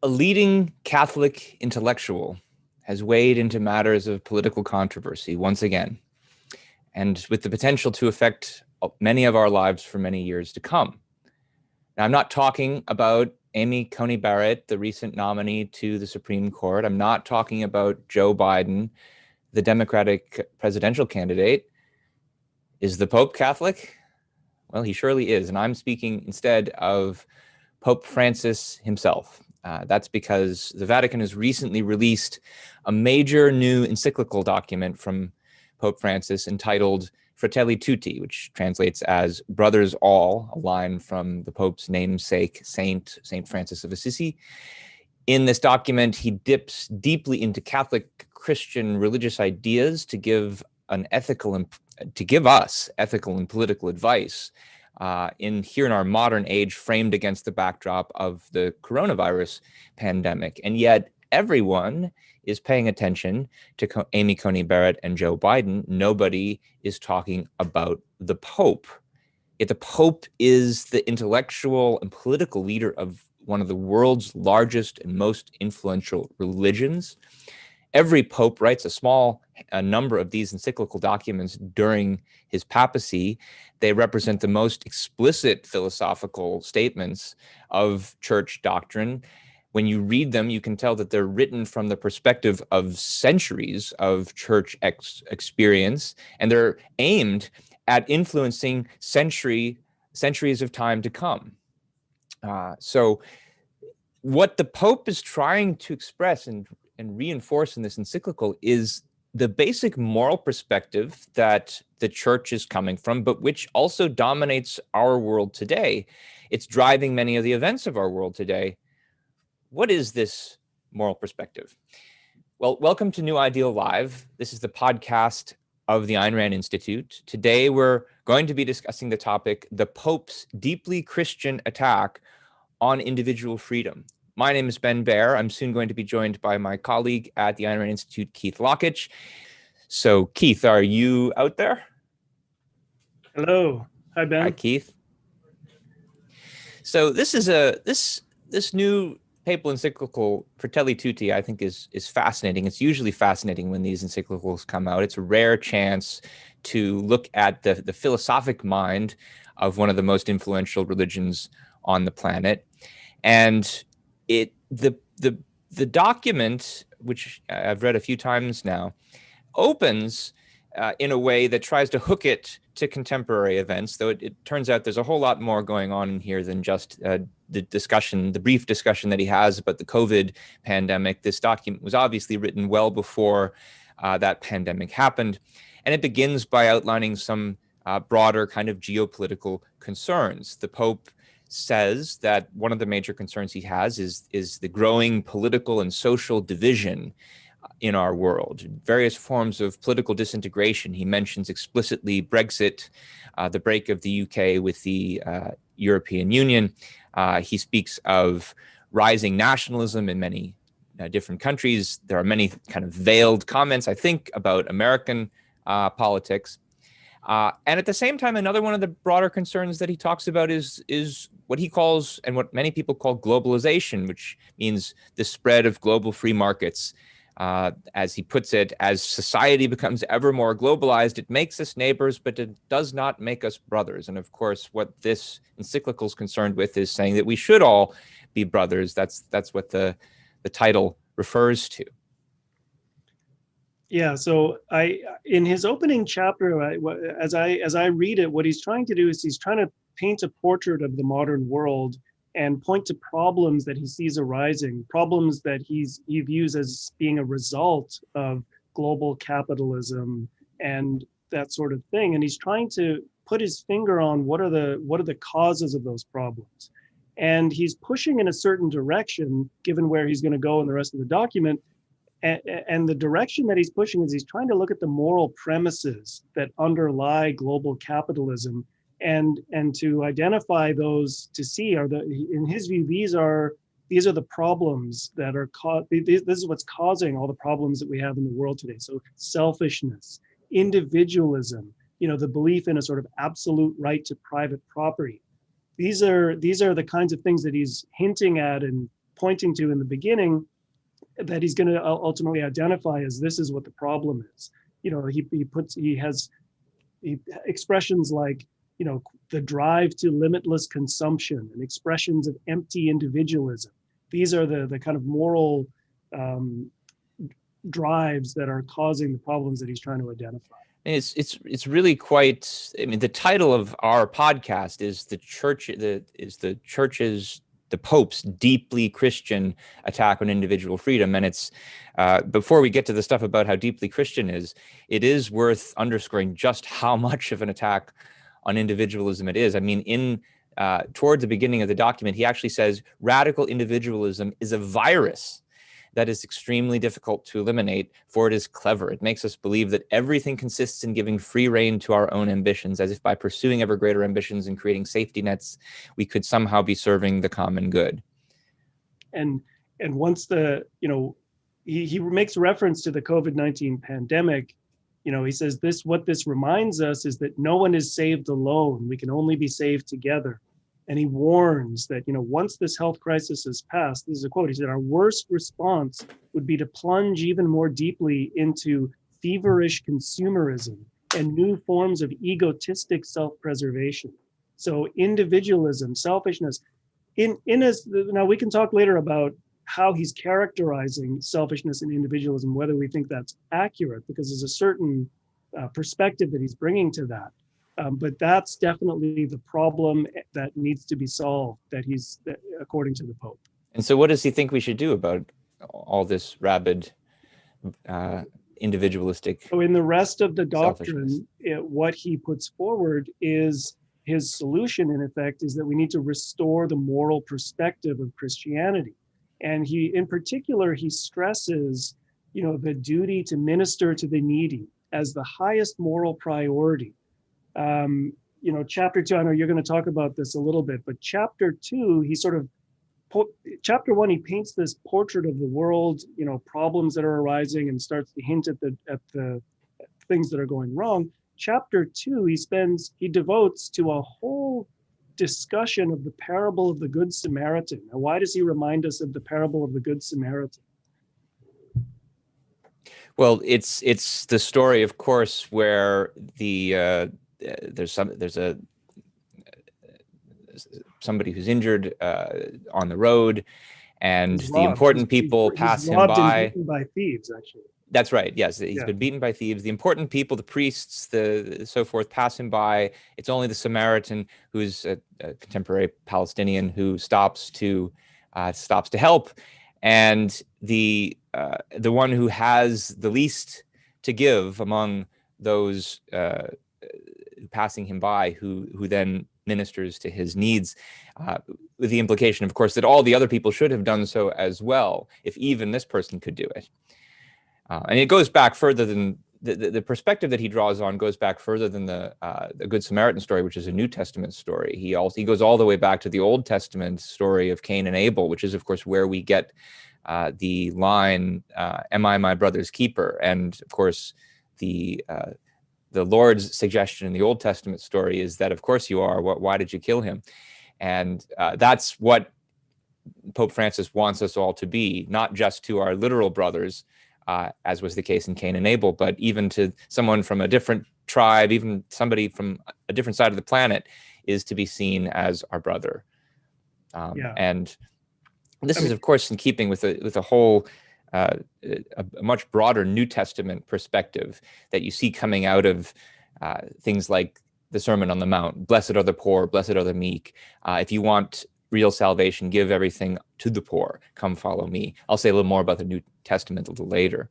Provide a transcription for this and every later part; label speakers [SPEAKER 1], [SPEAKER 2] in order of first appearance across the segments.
[SPEAKER 1] A leading Catholic intellectual has weighed into matters of political controversy once again, and with the potential to affect many of our lives for many years to come. Now, I'm not talking about Amy Coney Barrett, the recent nominee to the Supreme Court. I'm not talking about Joe Biden, the Democratic presidential candidate. Is the Pope Catholic? Well, he surely is. And I'm speaking instead of Pope Francis himself. That's because the Vatican has recently released a major new encyclical document from Pope Francis entitled Fratelli Tutti, which translates as brothers all, a line from the Pope's namesake, Saint Francis of Assisi. In this document, he dips deeply into Catholic Christian religious ideas to give us ethical and political advice in our modern age, framed against the backdrop of the coronavirus pandemic. And yet everyone is paying attention to Amy Coney Barrett and Joe Biden. Nobody is talking about the Pope. Yet the Pope is the intellectual and political leader of one of the world's largest and most influential religions. Every pope writes a small number of these encyclical documents during his papacy. They represent the most explicit philosophical statements of church doctrine. When you read them, you can tell that they're written from the perspective of centuries of church experience, and they're aimed at influencing centuries of time to come. So what the Pope is trying to express and reinforce in this encyclical is the basic moral perspective that the church is coming from, but which also dominates our world today. It's driving many of the events of our world today. What is this moral perspective? Well, welcome to New Ideal Live. This is the podcast of the Ayn Rand Institute. Today, we're going to be discussing the topic, the Pope's deeply Christian attack on individual freedom. My name is Ben Bayer. I'm soon going to be joined by my colleague at the Ayn Rand Institute, Keith Lockitch. So, Keith, are you out there?
[SPEAKER 2] Hello. Hi, Ben.
[SPEAKER 1] Hi, Keith. So this is this new papal encyclical, Fratelli Tutti, I think is fascinating. It's usually fascinating when these encyclicals come out. It's a rare chance to look at the philosophic mind of one of the most influential religions on the planet. And the document, which I've read a few times now, opens in a way that tries to hook it to contemporary events, though it turns out there's a whole lot more going on in here than just the brief discussion that he has about the COVID pandemic. This document was obviously written well before that pandemic happened, and it begins by outlining some broader kind of geopolitical concerns. The Pope says that one of the major concerns he has is the growing political and social division in our world, various forms of political disintegration. He mentions explicitly Brexit, the break of the UK with the European Union. He speaks of rising nationalism in many different countries. There are many kind of veiled comments, I think, about American politics. And at the same time, another one of the broader concerns that he talks about is what he calls, and what many people call, globalization, which means the spread of global free markets. As he puts it, as society becomes ever more globalized, it makes us neighbors, but it does not make us brothers. And of course, what this encyclical is concerned with is saying that we should all be brothers. That's what the title refers to.
[SPEAKER 2] Yeah, so in his opening chapter, as I read it, what he's trying to do is he's trying to paint a portrait of the modern world and point to problems that he sees arising, problems that he views as being a result of global capitalism and that sort of thing. And he's trying to put his finger on what are the causes of those problems. And he's pushing in a certain direction, given where he's going to go in the rest of the document. And the direction that he's pushing is he's trying to look at the moral premises that underlie global capitalism and to identify those, to see in his view, these are the problems that are this is what's causing all the problems that we have in the world today. So selfishness, individualism, the belief in a sort of absolute right to private property. These are the kinds of things that he's hinting at and pointing to in the beginning, that he's going to ultimately identify as this is what the problem is. You know, he has expressions like, you know, the drive to limitless consumption and expressions of empty individualism. These are the kind of moral drives that are causing the problems that he's trying to identify.
[SPEAKER 1] It's really quite. I mean, the title of our podcast is the Pope's deeply Christian attack on individual freedom, and it's before we get to the stuff about how deeply Christian it is worth underscoring just how much of an attack on individualism it is. I mean, toward the beginning of the document, he actually says radical individualism is a virus that is extremely difficult to eliminate, for it is clever. It makes us believe that everything consists in giving free rein to our own ambitions, as if by pursuing ever greater ambitions and creating safety nets, we could somehow be serving the common good.
[SPEAKER 2] And once he makes reference to the COVID-19 pandemic, you know, he says what this reminds us is that no one is saved alone. We can only be saved together. And he warns that, you know, once this health crisis has passed, this is a quote, he said, our worst response would be to plunge even more deeply into feverish consumerism and new forms of egotistic self-preservation. So individualism, selfishness, now we can talk later about how he's characterizing selfishness and individualism, whether we think that's accurate, because there's a certain perspective that he's bringing to that. But that's definitely the problem that needs to be solved, according to the Pope.
[SPEAKER 1] And so what does he think we should do about all this rabid individualistic?
[SPEAKER 2] So in the rest of the doctrine, what he puts forward is his solution, in effect, is that we need to restore the moral perspective of Christianity. And in particular, he stresses, you know, the duty to minister to the needy as the highest moral priority. You know, chapter 2, I know you're going to talk about this a little bit, but chapter 2, chapter 1, he paints this portrait of the world, you know, problems that are arising, and starts to hint at the things that are going wrong. Chapter 2, he devotes to a whole discussion of the parable of the Good Samaritan. Now, why does he remind us of the parable of the Good Samaritan?
[SPEAKER 1] Well, it's the story, of course, where there's somebody who's injured on the road, and the important people pass him by.
[SPEAKER 2] He's beaten by thieves, actually.
[SPEAKER 1] That's right. Yes, he's been beaten by thieves. The important people, the priests, so forth, pass him by. It's only the Samaritan, who's a contemporary Palestinian, who stops to help, and the one who has the least to give among those passing him by, who then ministers to his needs, with the implication, of course, that all the other people should have done so as well, if even this person could do it. And it goes back further than the perspective that he draws on goes back further than the Good Samaritan story, which is a New Testament story. He goes all the way back to the Old Testament story of Cain and Abel, which is, of course, where we get the line, "Am I my brother's keeper?" And of course, the Lord's suggestion in the Old Testament story is that, of course, you are. Why did you kill him? And that's what Pope Francis wants us all to be, not just to our literal brothers, as was the case in Cain and Abel, but even to someone from a different tribe, even somebody from a different side of the planet, is to be seen as our brother. And this is, of course, in keeping with a whole, a much broader New Testament perspective that you see coming out of things like the Sermon on the Mount. Blessed are the poor, blessed are the meek. If you want real salvation, give everything to the poor. Come follow me. I'll say a little more about the New Testament a little later.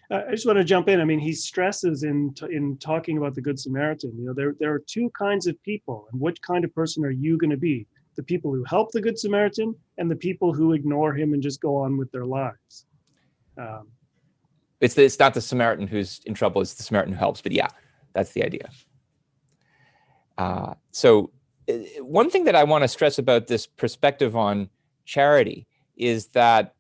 [SPEAKER 2] I just want to jump in. I mean, he stresses in talking about the Good Samaritan, you know, there are two kinds of people, and which kind of person are you going to be? The people who help the Good Samaritan, and the people who ignore him and just go on with their lives.
[SPEAKER 1] It's not the Samaritan who's in trouble, it's the Samaritan who helps, but yeah, that's the idea. So one thing that I want to stress about this perspective on charity is that,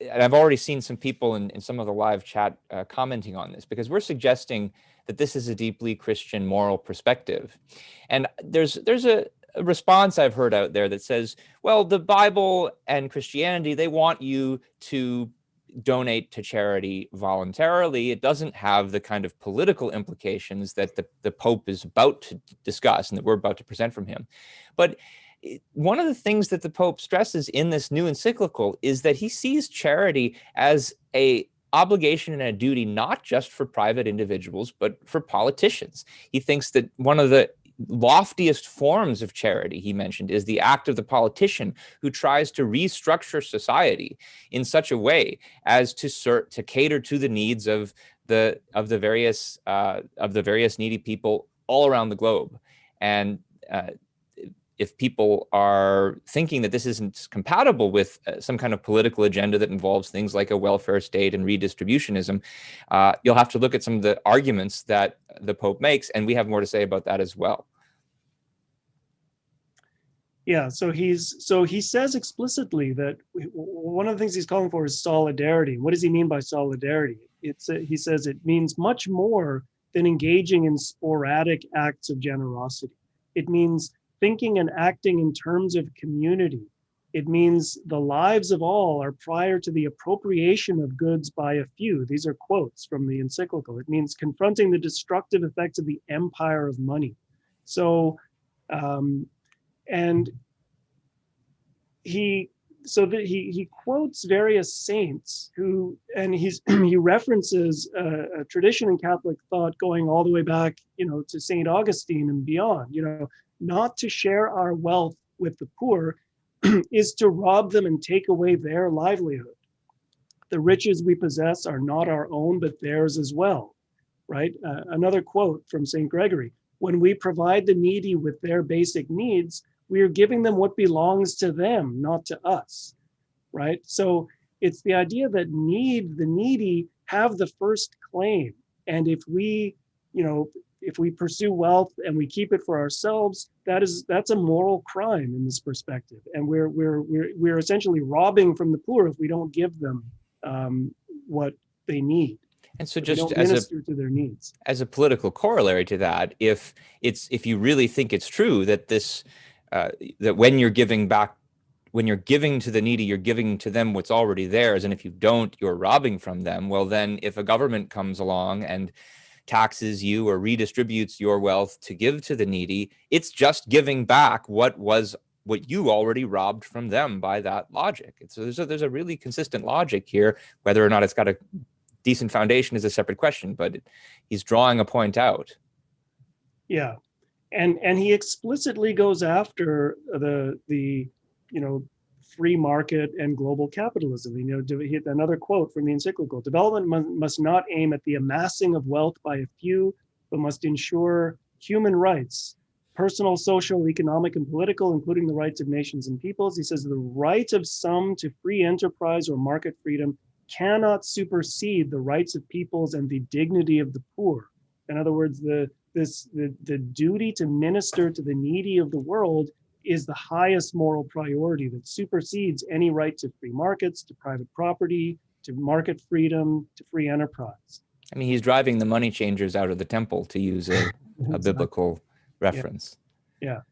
[SPEAKER 1] and I've already seen some people in some of the live chat commenting on this, because we're suggesting that this is a deeply Christian moral perspective. And there's a response I've heard out there that says, well, the Bible and Christianity, they want you to donate to charity voluntarily. It doesn't have the kind of political implications that the Pope is about to discuss and that we're about to present from him. But one of the things that the Pope stresses in this new encyclical is that he sees charity as a obligation and a duty, not just for private individuals, but for politicians. He thinks that one of the loftiest forms of charity, he mentioned, is the act of the politician who tries to restructure society in such a way as to cater to the needs of the various needy people all around the globe. And if people are thinking that this isn't compatible with some kind of political agenda that involves things like a welfare state and redistributionism, you'll have to look at some of the arguments that the Pope makes, and we have more to say about that as well.
[SPEAKER 2] Yeah, so he says explicitly that one of the things he's calling for is solidarity. What does he mean by solidarity? He says it means much more than engaging in sporadic acts of generosity. It means thinking and acting in terms of community. It means the lives of all are prior to the appropriation of goods by a few. These are quotes from the encyclical. It means confronting the destructive effects of the empire of money. So, and he quotes various saints who, and he references a tradition in Catholic thought going all the way back, to St. Augustine and beyond. Not to share our wealth with the poor is to rob them and take away their livelihood. The riches we possess are not our own, but theirs as well, right? Another quote from St. Gregory: when we provide the needy with their basic needs, we are giving them what belongs to them, not to us, right? So it's the idea that the needy have the first claim. And if we pursue wealth and we keep it for ourselves, that's a moral crime in this perspective. And we're essentially robbing from the poor if we don't give them what they need.
[SPEAKER 1] And so,
[SPEAKER 2] just as minister to their needs.
[SPEAKER 1] As a political corollary to that, if you really think it's true that that when you're giving to the needy, you're giving to them what's already theirs, and if you don't, you're robbing from them. Well, then, if a government comes along and taxes you or redistributes your wealth to give to the needy, it's just giving back what you already robbed from them by that logic. And so there's a really consistent logic here. Whether or not it's got a decent foundation is a separate question, but he's drawing a point out. Yeah.
[SPEAKER 2] And he explicitly goes after the free market and global capitalism. Another quote from the encyclical: development must not aim at the amassing of wealth by a few, but must ensure human rights, personal, social, economic, and political, including the rights of nations and peoples. He says the right of some to free enterprise or market freedom cannot supersede the rights of peoples and the dignity of the poor. In other words, the duty to minister to the needy of the world is the highest moral priority that supersedes any right to free markets, to private property, to market freedom, to free enterprise.
[SPEAKER 1] I mean, he's driving the money changers out of the temple, to use a biblical reference.
[SPEAKER 2] Yeah.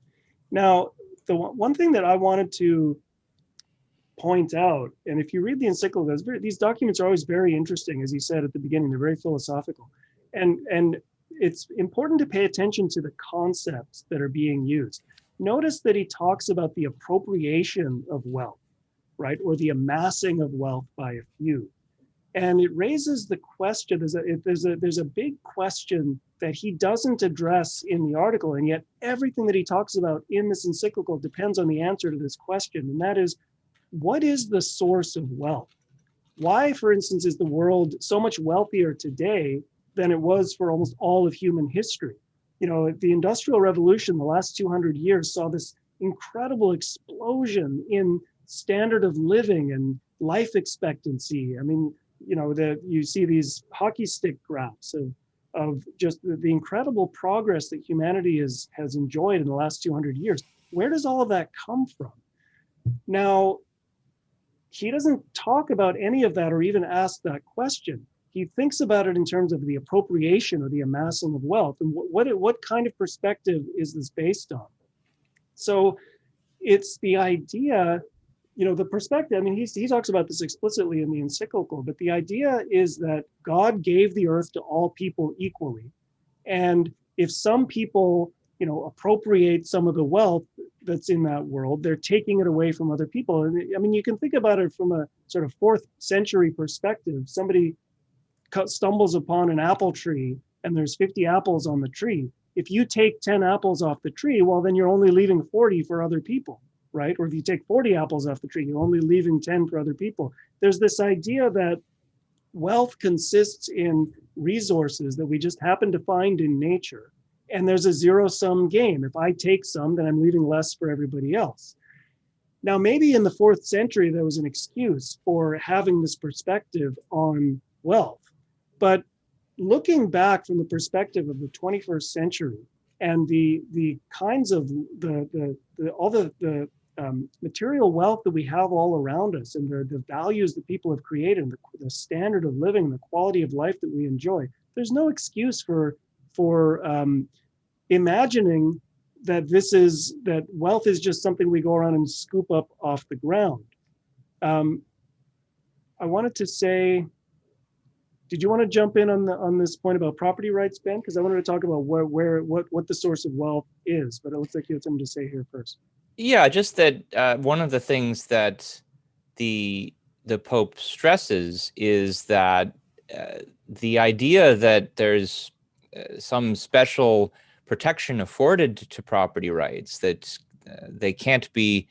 [SPEAKER 2] Now, the one thing that I wanted to point out, and if you read the encyclical, these documents are always very interesting, as you said at the beginning, they're very philosophical. And it's important to pay attention to the concepts that are being used. Notice that he talks about the appropriation of wealth, right? Or the amassing of wealth by a few. And it raises the question, there's a big question that he doesn't address in the article, and yet everything that he talks about in this encyclical depends on the answer to this question, and that is, what is the source of wealth? Why, for instance, is the world so much wealthier today than it was for almost all of human history? The Industrial Revolution, the last 200 years, saw this incredible explosion in standard of living and life expectancy. I mean, you see these hockey stick graphs of just the incredible progress that humanity has enjoyed in the last 200 years. Where does all of that come from? Now, he doesn't talk about any of that or even ask that question. He thinks about it in terms of the appropriation or the amassing of wealth. And what kind of perspective is this based on? So it's the idea, the perspective. I mean, he talks about this explicitly in the encyclical, but the idea is that God gave the earth to all people equally. And if some people, appropriate some of the wealth that's in that world, they're taking it away from other people. And I mean, you can think about it from a sort of 4th century perspective. Somebody stumbles upon an apple tree and there's 50 apples on the tree. If you take 10 apples off the tree, well, then you're only leaving 40 for other people, right? Or if you take 40 apples off the tree, you're only leaving 10 for other people. There's this idea that wealth consists in resources that we just happen to find in nature. And there's a zero-sum game. If I take some, then I'm leaving less for everybody else. Now, maybe in the 4th century, there was an excuse for having this perspective on wealth. But looking back from the perspective of the 21st century and the kinds of all the material wealth that we have all around us, and the values that people have created, and the standard of living, and the quality of life that we enjoy, there's no excuse for imagining that wealth is just something we go around and scoop up off the ground. I wanted to say, did you want to jump in on this point about property rights, Ben? Because I wanted to talk about what the source of wealth is, but it looks like you had something to say here first.
[SPEAKER 1] Yeah, just that one of the things that the Pope stresses is that the idea that there's some special protection afforded to property rights, that they can't be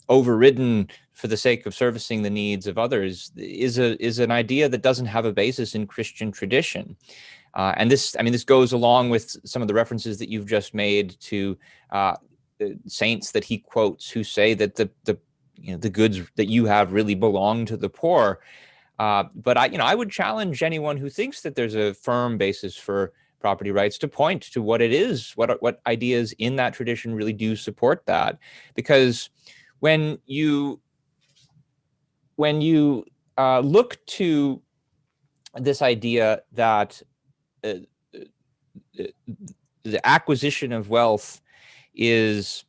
[SPEAKER 1] overridden for the sake of servicing the needs of others, is an idea that doesn't have a basis in Christian tradition. And this goes along with some of the references that you've just made to saints that he quotes who say that the goods that you have really belong to the poor. But I would challenge anyone who thinks that there's a firm basis for property rights to point to what it is, what ideas in that tradition really do support that. Because when you look to this idea that the acquisition of wealth is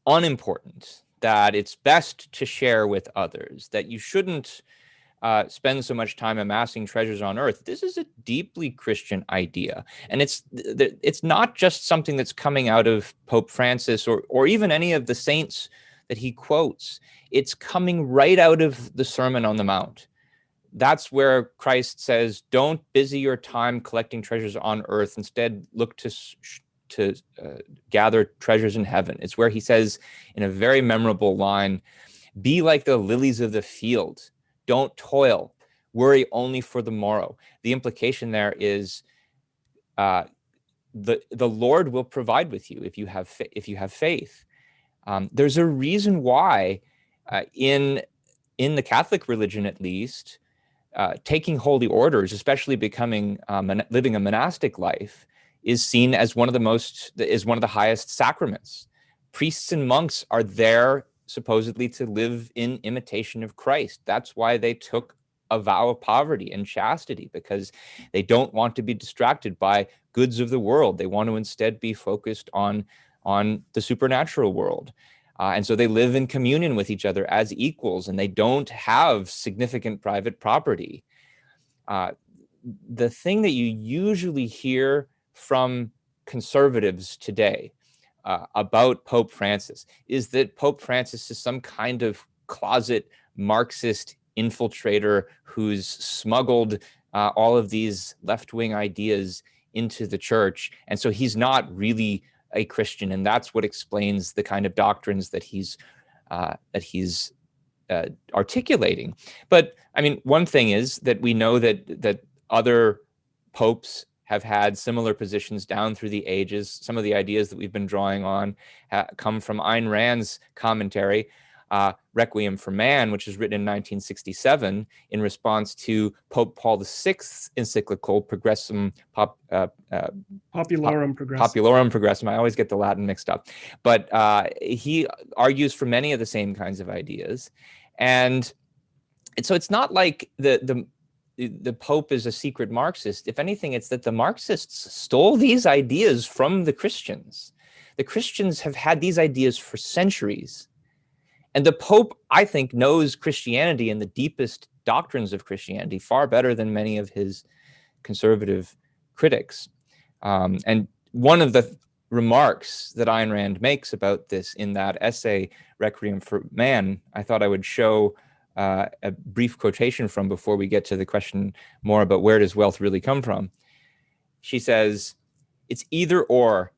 [SPEAKER 1] unimportant, that it's best to share with others, that you shouldn't spend so much time amassing treasures on earth. This is a deeply Christian idea. And it's not just something that's coming out of Pope Francis or even any of the saints that he quotes. It's coming right out of the Sermon on the Mount. That's where Christ says, don't busy your time collecting treasures on earth. Instead, look to gather treasures in heaven. It's where he says in a very memorable line, be like the lilies of the field. Don't toil, worry only for the morrow. The implication there is the Lord will provide with you if you have faith. There's a reason why in the Catholic religion, at least, taking holy orders, especially becoming living a monastic life, is seen as one of the highest sacraments. Priests and monks are there supposedly to live in imitation of Christ. That's why they took a vow of poverty and chastity, because they don't want to be distracted by goods of the world. They want to instead be focused on the supernatural world. And so they live in communion with each other as equals, and they don't have significant private property. The thing that you usually hear from conservatives today about Pope Francis is that Pope Francis is some kind of closet Marxist infiltrator who's smuggled all of these left-wing ideas into the church. And so he's not really a Christian. And that's what explains the kind of doctrines that he's articulating. But I mean, one thing is that we know that other popes have had similar positions down through the ages. Some of the ideas that we've been drawing on come from Ayn Rand's commentary, Requiem for Man, which was written in 1967 in response to Pope Paul VI's encyclical Populorum Progressio. I always get the Latin mixed up. But he argues for many of the same kinds of ideas. And so it's not like the Pope is a secret Marxist. If anything, it's that the Marxists stole these ideas from the Christians. The Christians have had these ideas for centuries. And the Pope, I think, knows Christianity and the deepest doctrines of Christianity far better than many of his conservative critics. And one of the remarks that Ayn Rand makes about this in that essay, Requiem for Man, I thought I would show a brief quotation from before we get to the question more about where does wealth really come from. She says, "It's either or.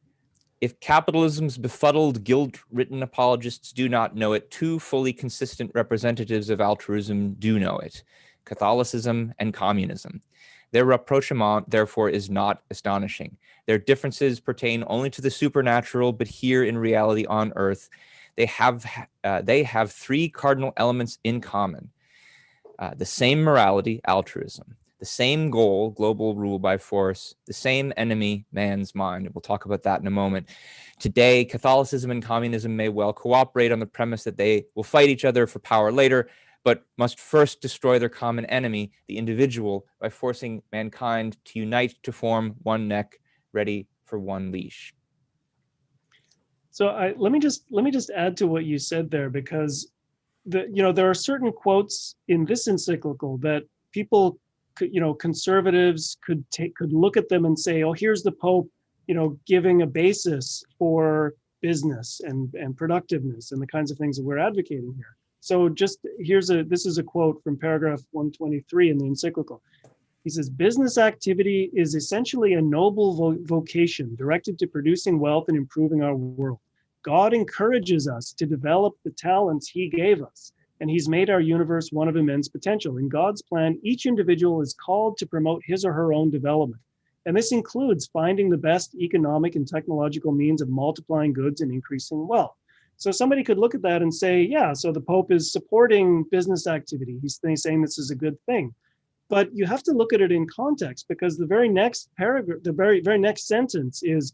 [SPEAKER 1] If capitalism's befuddled, guilt-ridden apologists do not know it, two fully consistent representatives of altruism do know it: Catholicism and communism. Their rapprochement, therefore, is not astonishing. Their differences pertain only to the supernatural, but here in reality on earth, they have three cardinal elements in common. The same morality, altruism. The same goal, global rule by force. The same enemy, man's mind." We'll talk about that in a moment. Today, Catholicism and communism may well cooperate on the premise that they will fight each other for power later, but must first destroy their common enemy, the individual, by forcing mankind to unite to form one neck, ready for one leash.
[SPEAKER 2] So let me just add to what you said there, because there are certain quotes in this encyclical that people could, conservatives could look at them and say, oh, here's the Pope, giving a basis for business and productiveness and the kinds of things that we're advocating here. So this is a quote from paragraph 123 in the encyclical. He says, "Business activity is essentially a noble vocation directed to producing wealth and improving our world. God encourages us to develop the talents he gave us, and he's made our universe one of immense potential. In God's plan, each individual is called to promote his or her own development. And this includes finding the best economic and technological means of multiplying goods and increasing wealth." So somebody could look at that and say, yeah, so the Pope is supporting business activity. He's saying this is a good thing. But you have to look at it in context, because the very next paragraph, the very next sentence is,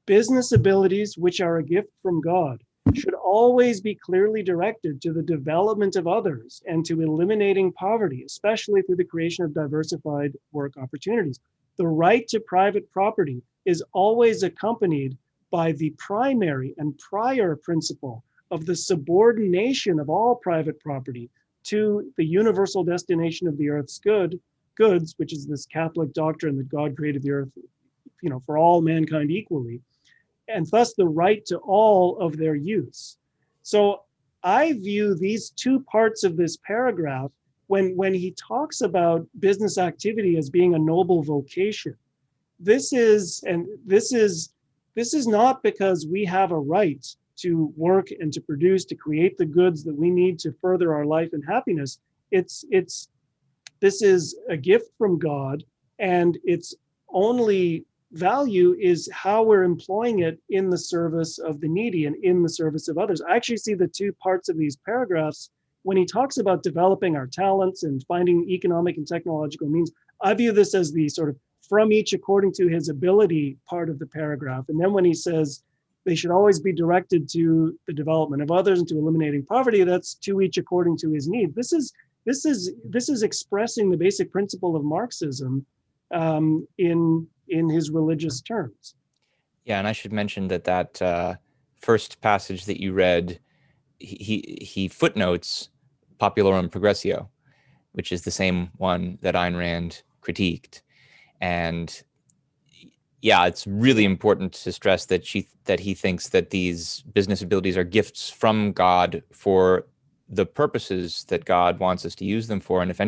[SPEAKER 2] "Business abilities, which are a gift from God, should always be clearly directed to the development of others and to eliminating poverty, especially through the creation of diversified work opportunities. The right to private property is always accompanied by the primary and prior principle of the subordination of all private property to the universal destination of the earth's goods, which is this Catholic doctrine that God created the earth, for all mankind equally, and thus the right to all of their use." So I view these two parts of this paragraph, when he talks about business activity as being a noble vocation, this is not because we have a right to work and to produce, to create the goods that we need to further our life and happiness. This is a gift from God, and its only value is how we're employing it in the service of the needy and in the service of others. I actually see the two parts of these paragraphs when he talks about developing our talents and finding economic and technological means. I view this as the sort of from each according to his ability part of the paragraph. And then when he says they should always be directed to the development of others and to eliminating poverty, that's to each according to his need. This is expressing the basic principle of Marxism in his religious terms.
[SPEAKER 1] Yeah, and I should mention that first passage that you read, he footnotes Populorum Progressio, which is the same one that Ayn Rand critiqued. And yeah, it's really important to stress that he thinks that these business abilities are gifts from God for the purposes that God wants us to use them for. And if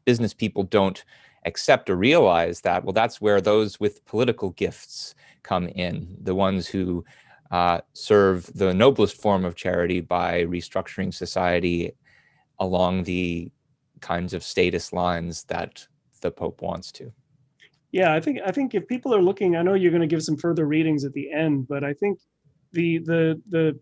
[SPEAKER 1] business people don't accept or realize that, well, that's where those with political gifts come in, the ones who serve the noblest form of charity by restructuring society along the kinds of status lines that the Pope wants to.
[SPEAKER 2] Yeah, I think if people are looking, I know you're going to give some further readings at the end, but I think the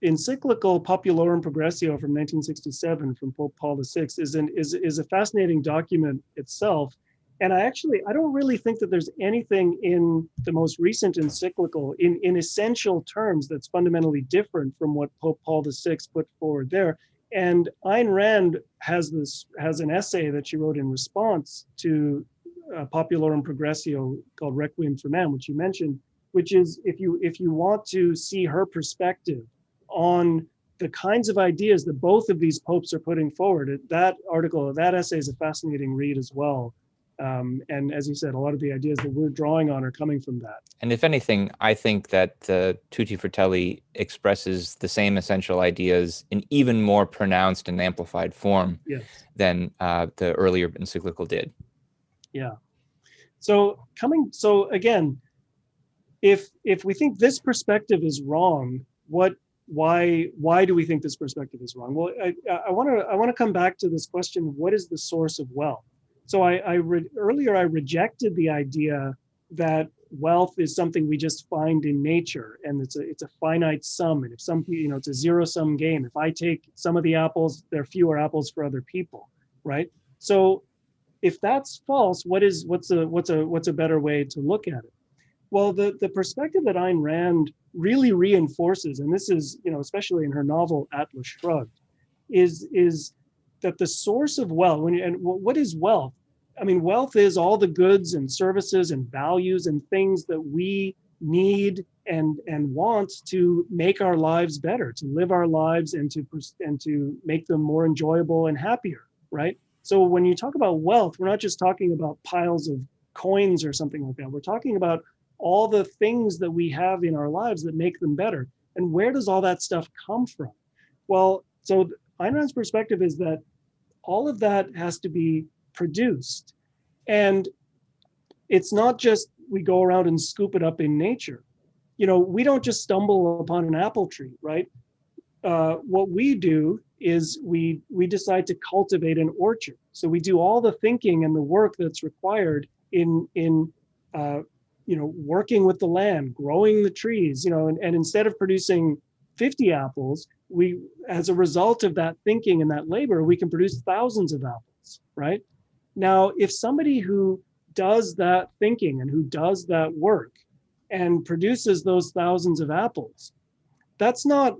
[SPEAKER 2] encyclical Populorum Progressio from 1967 from Pope Paul VI is a fascinating document itself. And I don't really think that there's anything in the most recent encyclical in essential terms that's fundamentally different from what Pope Paul VI put forward there. And Ayn Rand has an essay that she wrote in response to Populorum Progressio called Requiem for Man, which you mentioned. which is if you want to see her perspective on the kinds of ideas that both of these popes are putting forward, that article, that essay is a fascinating read as well. And as you said, a lot of the ideas that we're drawing on are coming from that.
[SPEAKER 1] And if anything, I think that the Tutti Fratelli expresses the same essential ideas in even more pronounced and amplified form
[SPEAKER 2] Yes.
[SPEAKER 1] than the earlier encyclical did.
[SPEAKER 2] Yeah. So again, if we think this perspective is wrong, why do we think this perspective is wrong? Well, I want to come back to this question: what is the source of wealth? So earlier I rejected the idea that wealth is something we just find in nature, and it's a finite sum, and if some, it's a zero-sum game. If I take some of the apples, there are fewer apples for other people, right? So if that's false, what's a better way to look at it? Well, the perspective that Ayn Rand really reinforces, and this is, especially in her novel Atlas Shrugged, is that the source of wealth, and what is wealth? I mean, wealth is all the goods and services and values and things that we need and want to make our lives better, to live our lives and to make them more enjoyable and happier, right? So when you talk about wealth, we're not just talking about piles of coins or something like that. We're talking about all the things that we have in our lives that make them better. And where does all that stuff come from? Well, so Ayn Rand's perspective is that all of that has to be produced. And it's not just we go around and scoop it up in nature. We don't just stumble upon an apple tree, right? What we do is we decide to cultivate an orchard. So we do all the thinking and the work that's required in working with the land, growing the trees, and instead of producing 50 apples, as a result of that thinking and that labor, we can produce thousands of apples, right? Now, if somebody who does that thinking and who does that work and produces those thousands of apples, that's not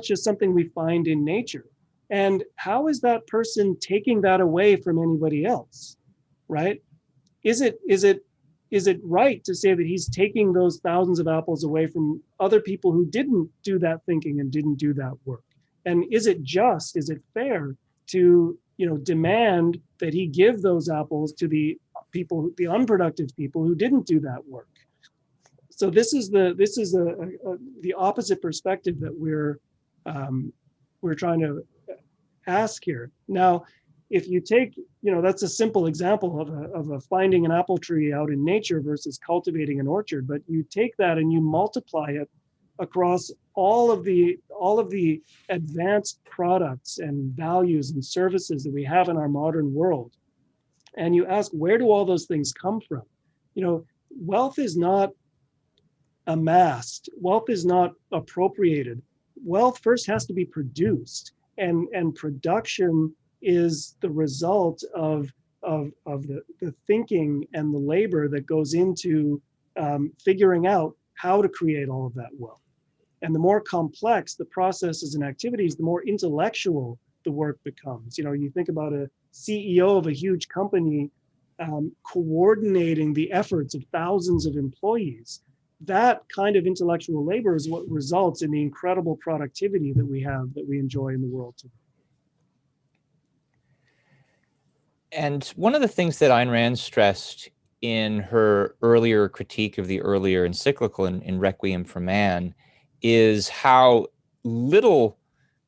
[SPEAKER 2] just something we find in nature. And how is that person taking that away from anybody else, right? Is it right to say that he's taking those thousands of apples away from other people who didn't do that thinking and didn't do that work? And is it fair to demand that he give those apples to the unproductive people who didn't do that work? So this is the opposite perspective that we're trying to ask here. Now, if you take, that's a simple example of a finding an apple tree out in nature versus cultivating an orchard, but you take that and you multiply it across all of the advanced products and values and services that we have in our modern world. And you ask, where do all those things come from? Wealth is not amassed. Wealth is not appropriated. Wealth first has to be produced, and production is the result of the thinking and the labor that goes into figuring out how to create all of that wealth. And the more complex the processes and activities, the more intellectual the work becomes. You think about a CEO of a huge company coordinating the efforts of thousands of employees. That kind of intellectual labor is what results in the incredible productivity that we enjoy in the world today.
[SPEAKER 1] And one of the things that Ayn Rand stressed in her earlier critique of the earlier encyclical in Requiem for Man is how little,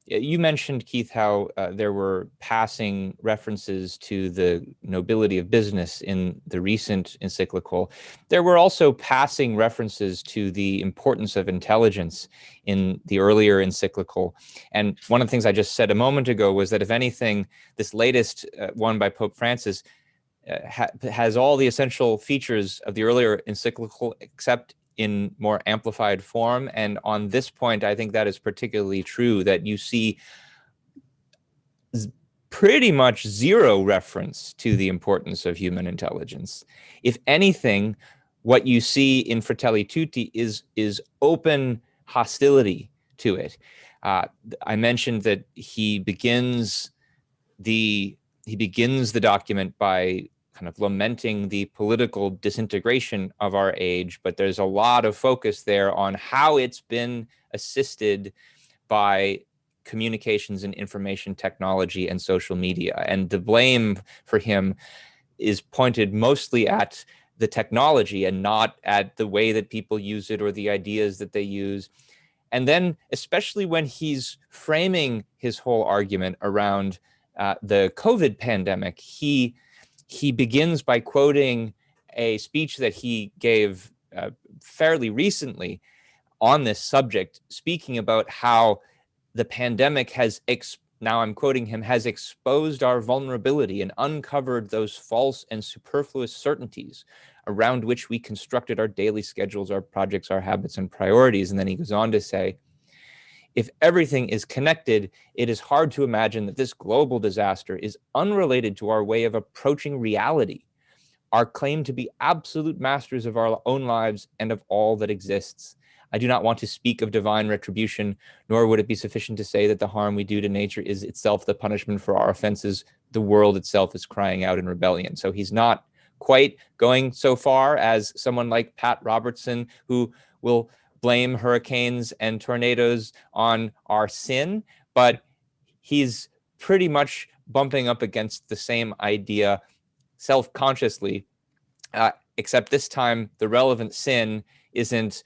[SPEAKER 1] you mentioned, Keith, how there were passing references to the nobility of business in the recent encyclical. There were also passing references to the importance of intelligence in the earlier encyclical. And one of the things I just said a moment ago was that, if anything, this latest one by Pope Francis has all the essential features of the earlier encyclical, except in more amplified form. And on this point, I think that is particularly true, that you see pretty much zero reference to the importance of human intelligence. If anything, what you see in Fratelli Tutti is open hostility to it. I mentioned that he begins the document by kind of lamenting the political disintegration of our age, but there's a lot of focus there on how it's been assisted by communications and information technology and social media. And the blame for him is pointed mostly at the technology and not at the way that people use it or the ideas that they use. And then, especially when he's framing his whole argument around the COVID pandemic, he begins by quoting a speech that he gave fairly recently on this subject, speaking about how the pandemic has, now I'm quoting him, has exposed our vulnerability and uncovered those false and superfluous certainties around which we constructed our daily schedules, our projects, our habits, and priorities. And then he goes on to say, if everything is connected, it is hard to imagine that this global disaster is unrelated to our way of approaching reality, our claim to be absolute masters of our own lives and of all that exists. I do not want to speak of divine retribution, nor would it be sufficient to say that the harm we do to nature is itself the punishment for our offenses. The world itself is crying out in rebellion. So he's not quite going so far as someone like Pat Robertson, who will blame hurricanes and tornadoes on our sin, but he's pretty much bumping up against the same idea self-consciously, except this time the relevant sin isn't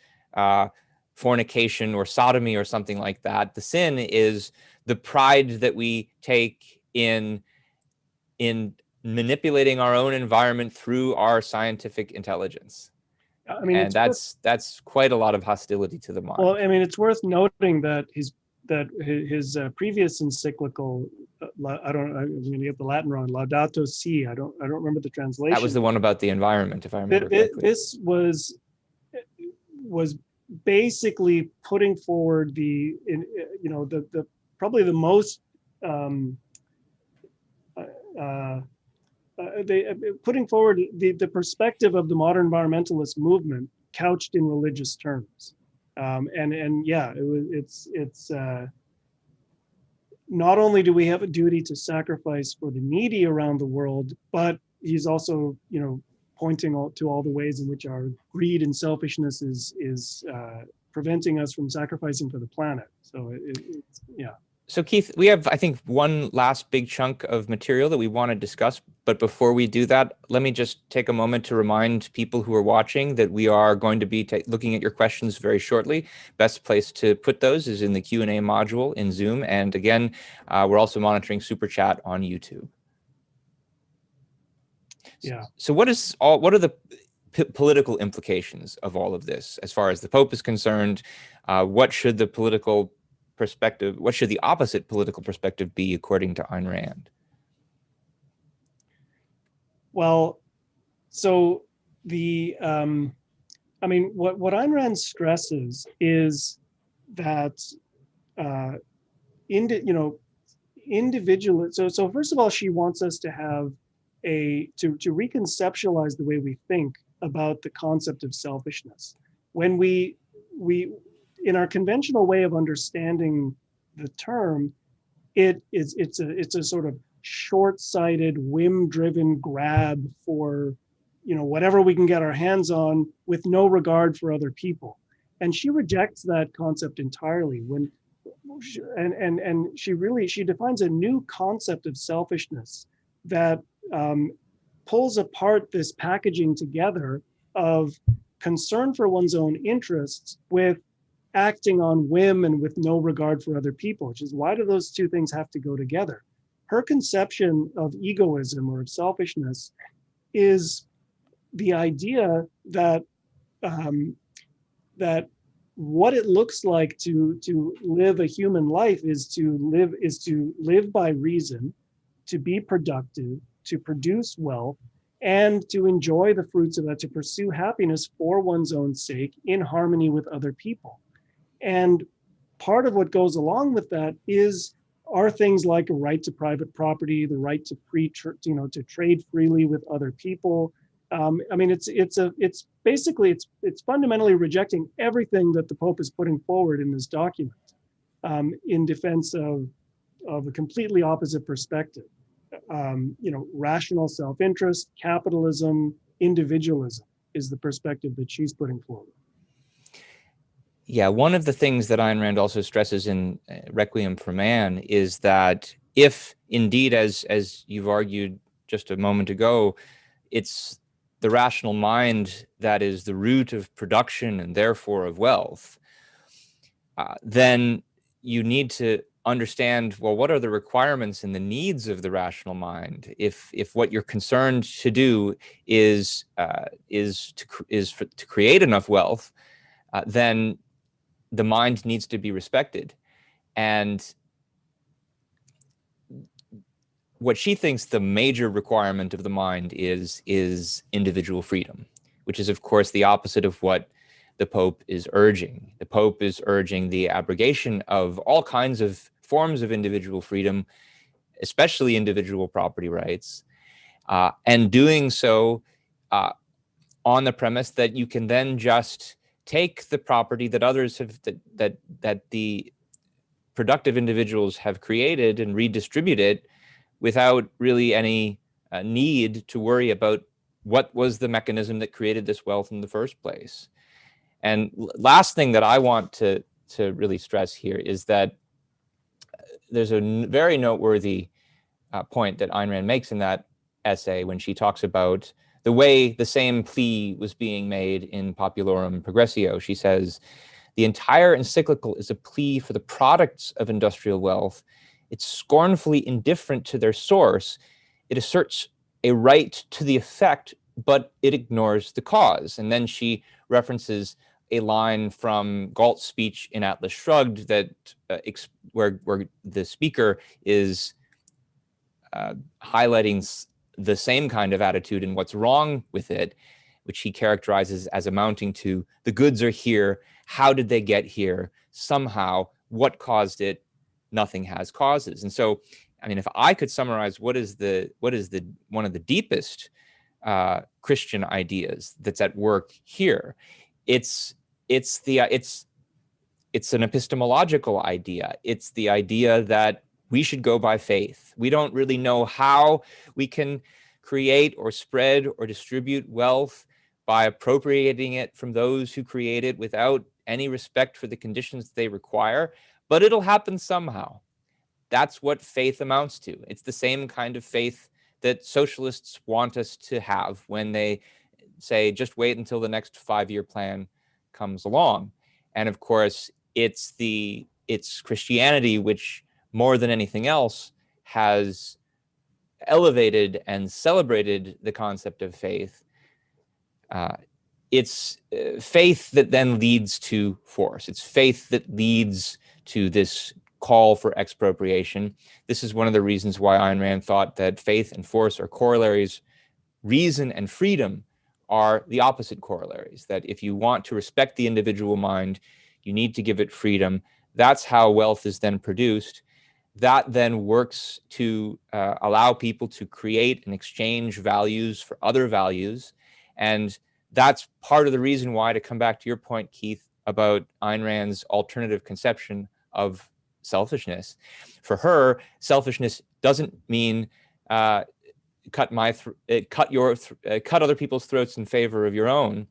[SPEAKER 1] fornication or sodomy or something like that. The sin is the pride that we take in manipulating our own environment through our scientific intelligence. I mean, and that's quite a lot of hostility to the mind.
[SPEAKER 2] Well, I mean, it's worth noting that his previous encyclical, I'm going to get the Latin wrong, Laudato Si. I don't remember the translation.
[SPEAKER 1] That was the one about the environment, if I remember correctly.
[SPEAKER 2] This was basically putting forward the probably the most putting forward the perspective of the modern environmentalist movement couched in religious terms. And yeah, it's not only do we have a duty to sacrifice for the needy around the world, but he's also, pointing to all the ways in which our greed and selfishness is preventing us from sacrificing for the planet. So yeah.
[SPEAKER 1] So Keith, we have, I think, one last big chunk of material that we want to discuss. But before we do that, let me just take a moment to remind people who are watching that we are going to be looking at your questions very shortly. Best place to put those is in the Q&A module in Zoom. And again, we're also monitoring Super Chat on YouTube.
[SPEAKER 2] Yeah.
[SPEAKER 1] So what are the political implications of all of this as far as the Pope is concerned? What should the political perspective, what should the opposite political perspective be according to Ayn Rand?
[SPEAKER 2] Well, so the, I mean, what Ayn Rand stresses is that, individual. So first of all, she wants us to have to reconceptualize the way we think about the concept of selfishness. When we in our conventional way of understanding the term, it's a sort of short-sighted, whim-driven grab for whatever we can get our hands on with no regard for other people. And she rejects that concept entirely. She defines a new concept of selfishness that pulls apart this packaging together of concern for one's own interests with acting on whim and with no regard for other people, which is, why do those two things have to go together? Her conception of egoism or of selfishness is the idea that that what it looks like to live a human life is to live by reason, to be productive, to produce wealth, and to enjoy the fruits of that, to pursue happiness for one's own sake in harmony with other people. And part of what goes along with that are things like a right to private property, the right to to trade freely with other people. I mean, it's fundamentally rejecting everything that the Pope is putting forward in this document in defense of a completely opposite perspective. rational self-interest, capitalism, individualism is the perspective that she's putting forward.
[SPEAKER 1] Yeah, one of the things that Ayn Rand also stresses in Requiem for Man is that if indeed, as you've argued just a moment ago, it's the rational mind that is the root of production and therefore of wealth, then you need to understand, well, what are the requirements and the needs of the rational mind? If what you're concerned to do is to create enough wealth, then the mind needs to be respected. And what she thinks the major requirement of the mind is individual freedom, which is, of course, the opposite of what the Pope is urging. The Pope is urging the abrogation of all kinds of forms of individual freedom, especially individual property rights, and doing so on the premise that you can then just take the property that others have, that the productive individuals have created and redistribute it without really any need to worry about what was the mechanism that created this wealth in the first place. And last thing that I want to really stress here is that there's a very noteworthy point that Ayn Rand makes in that essay when she talks about the way the same plea was being made in Populorum Progressio. She says, the entire encyclical is a plea for the products of industrial wealth. It's scornfully indifferent to their source. It asserts a right to the effect, but it ignores the cause. And then she references a line from Galt's speech in Atlas Shrugged that where the speaker is highlighting the same kind of attitude and what's wrong with it, which he characterizes as amounting to the goods are here. How did they get here? Somehow, what caused it? Nothing has causes. And so, I mean, if I could summarize what is one of the deepest Christian ideas that's at work here, it's an epistemological idea. It's the idea that we should go by faith. We don't really know how we can create or spread or distribute wealth by appropriating it from those who create it without any respect for the conditions they require, but it'll happen somehow. That's what faith amounts to. It's the same kind of faith that socialists want us to have when they say, just wait until the next 5-year plan comes along. And of course, it's Christianity which, more than anything else, has elevated and celebrated the concept of faith. It's faith that then leads to force. It's faith that leads to this call for expropriation. This is one of the reasons why Ayn Rand thought that faith and force are corollaries. Reason and freedom are the opposite corollaries, that if you want to respect the individual mind, you need to give it freedom. That's how wealth is then produced. That then works to allow people to create and exchange values for other values. And that's part of the reason why, to come back to your point, Keith, about Ayn Rand's alternative conception of selfishness. For her, selfishness doesn't mean cut other people's throats in favor of your own.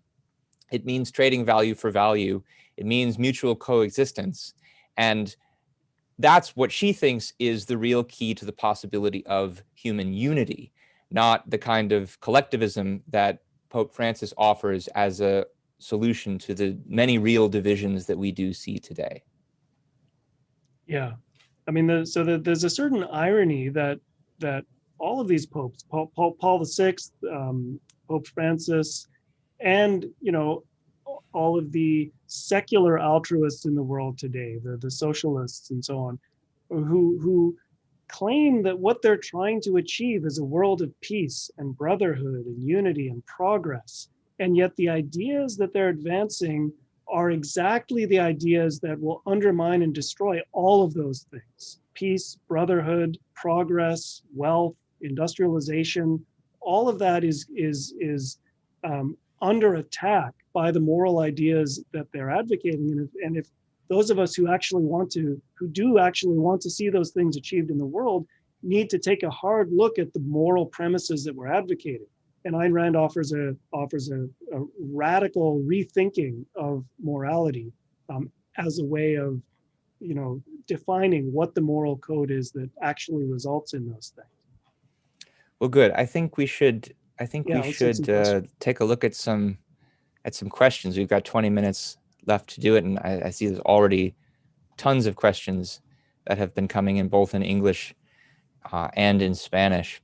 [SPEAKER 1] It means trading value for value. It means mutual coexistence. And that's what she thinks is the real key to the possibility of human unity, not the kind of collectivism that Pope Francis offers as a solution to the many real divisions that we do see today.
[SPEAKER 2] Yeah, I mean, there's a certain irony that all of these popes, Paul VI, Pope Francis, and all of the secular altruists in the world today, the socialists and so on, who claim that what they're trying to achieve is a world of peace and brotherhood and unity and progress. And yet the ideas that they're advancing are exactly the ideas that will undermine and destroy all of those things: peace, brotherhood, progress, wealth, industrialization. All of that is under attack by the moral ideas that they're advocating. And if those of us who do actually want to see those things achieved in the world, need to take a hard look at the moral premises that we're advocating. And Ayn Rand offers a radical rethinking of morality as a way of, defining what the moral code is that actually results in those things.
[SPEAKER 1] Well, good. I think we should take a look at some questions. We've got 20 minutes left to do it, and I see there's already tons of questions that have been coming in, both in English and in Spanish.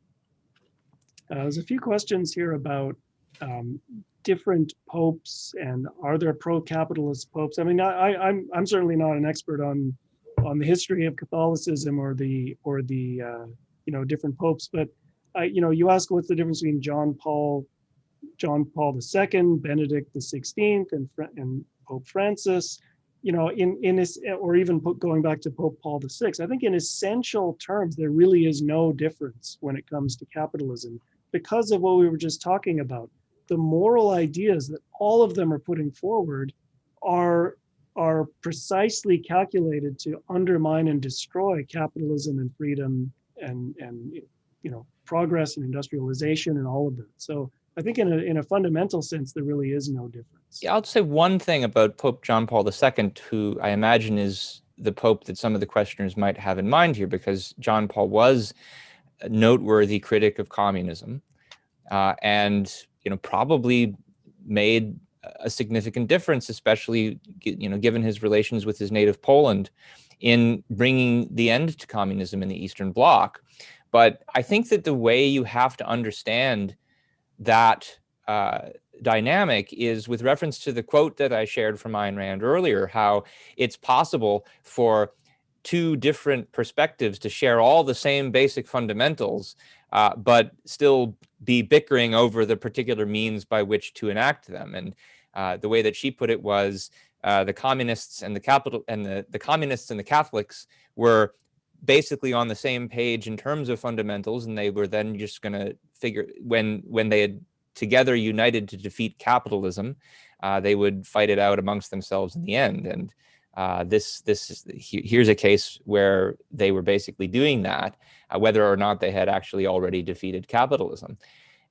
[SPEAKER 2] There's a few questions here about different popes, and are there pro-capitalist popes? I mean, I'm certainly not an expert on the history of Catholicism or the different popes, but you ask what's the difference between John Paul II, Benedict XVI, and Pope Francis. In this, or even going back to Pope Paul VI, I think in essential terms, there really is no difference when it comes to capitalism, because of what we were just talking about. The moral ideas that all of them are putting forward are precisely calculated to undermine and destroy capitalism and freedom and progress and industrialization and all of that. So I think in a fundamental sense, there really is no difference.
[SPEAKER 1] Yeah, I'll say one thing about Pope John Paul II, who I imagine is the Pope that some of the questioners might have in mind here, because John Paul was a noteworthy critic of communism, and probably made a significant difference, especially given his relations with his native Poland, in bringing the end to communism in the Eastern Bloc. But I think that the way you have to understand that dynamic is with reference to the quote that I shared from Ayn Rand earlier, how it's possible for two different perspectives to share all the same basic fundamentals, but still be bickering over the particular means by which to enact them. And the way that she put it was the communists and the communists and the Catholics were basically on the same page in terms of fundamentals, and they were then just going to figure when they had together united to defeat capitalism, they would fight it out amongst themselves in the end. And here's a case where they were basically doing that, whether or not they had actually already defeated capitalism.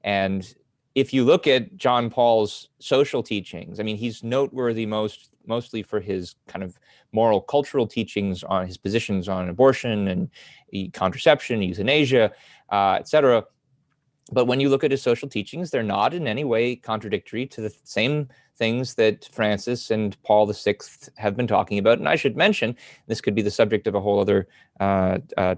[SPEAKER 1] And if you look at John Paul's social teachings, I mean, he's noteworthy mostly for his kind of moral cultural teachings on his positions on abortion and contraception, euthanasia, etc. But when you look at his social teachings, they're not in any way contradictory to the same things that Francis and Paul VI have been talking about. And I should mention, this could be the subject of a whole other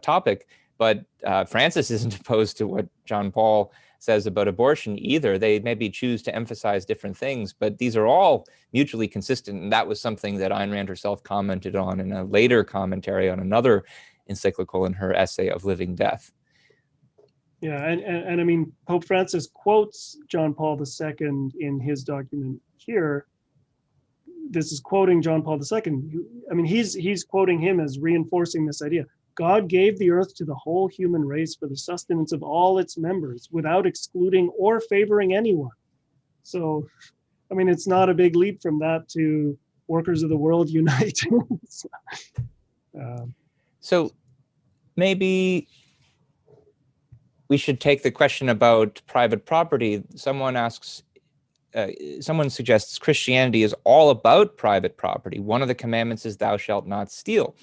[SPEAKER 1] topic, but Francis isn't opposed to what John Paul says about abortion either. They maybe choose to emphasize different things, but these are all mutually consistent. And that was something that Ayn Rand herself commented on in a later commentary on another encyclical in her essay of Living Death.
[SPEAKER 2] Yeah, and I mean, Pope Francis quotes John Paul II in his document here. This is quoting John Paul II. I mean, he's quoting him as reinforcing this idea. God gave the earth to the whole human race for the sustenance of all its members without excluding or favoring anyone. So, I mean, it's not a big leap from that to workers of the world unite.
[SPEAKER 1] So maybe we should take the question about private property. Someone suggests Christianity is all about private property. One of the commandments is thou shalt not steal.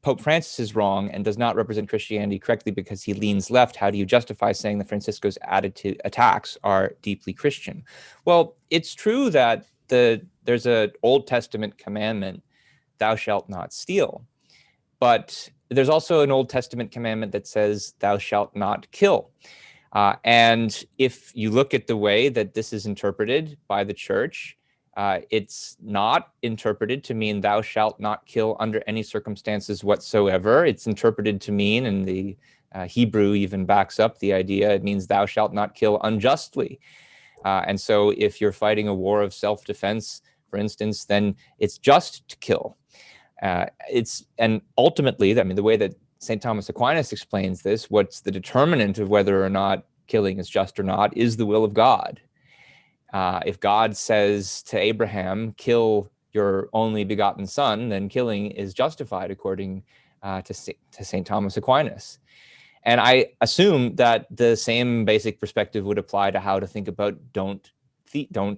[SPEAKER 1] Pope Francis is wrong and does not represent Christianity correctly because he leans left. How do you justify saying that Francisco's attacks are deeply Christian? Well, it's true that there's an Old Testament commandment, thou shalt not steal. But there's also an Old Testament commandment that says thou shalt not kill. And if you look at the way that this is interpreted by the church, it's not interpreted to mean thou shalt not kill under any circumstances whatsoever. It's interpreted to mean, and the Hebrew even backs up the idea, it means thou shalt not kill unjustly. And so if you're fighting a war of self-defense, for instance, then it's just to kill. And ultimately, I mean, the way that St. Thomas Aquinas explains this, what's the determinant of whether or not killing is just or not is the will of God. If God says to Abraham, kill your only begotten son, then killing is justified according to St. Thomas Aquinas. And I assume that the same basic perspective would apply to how to think about don't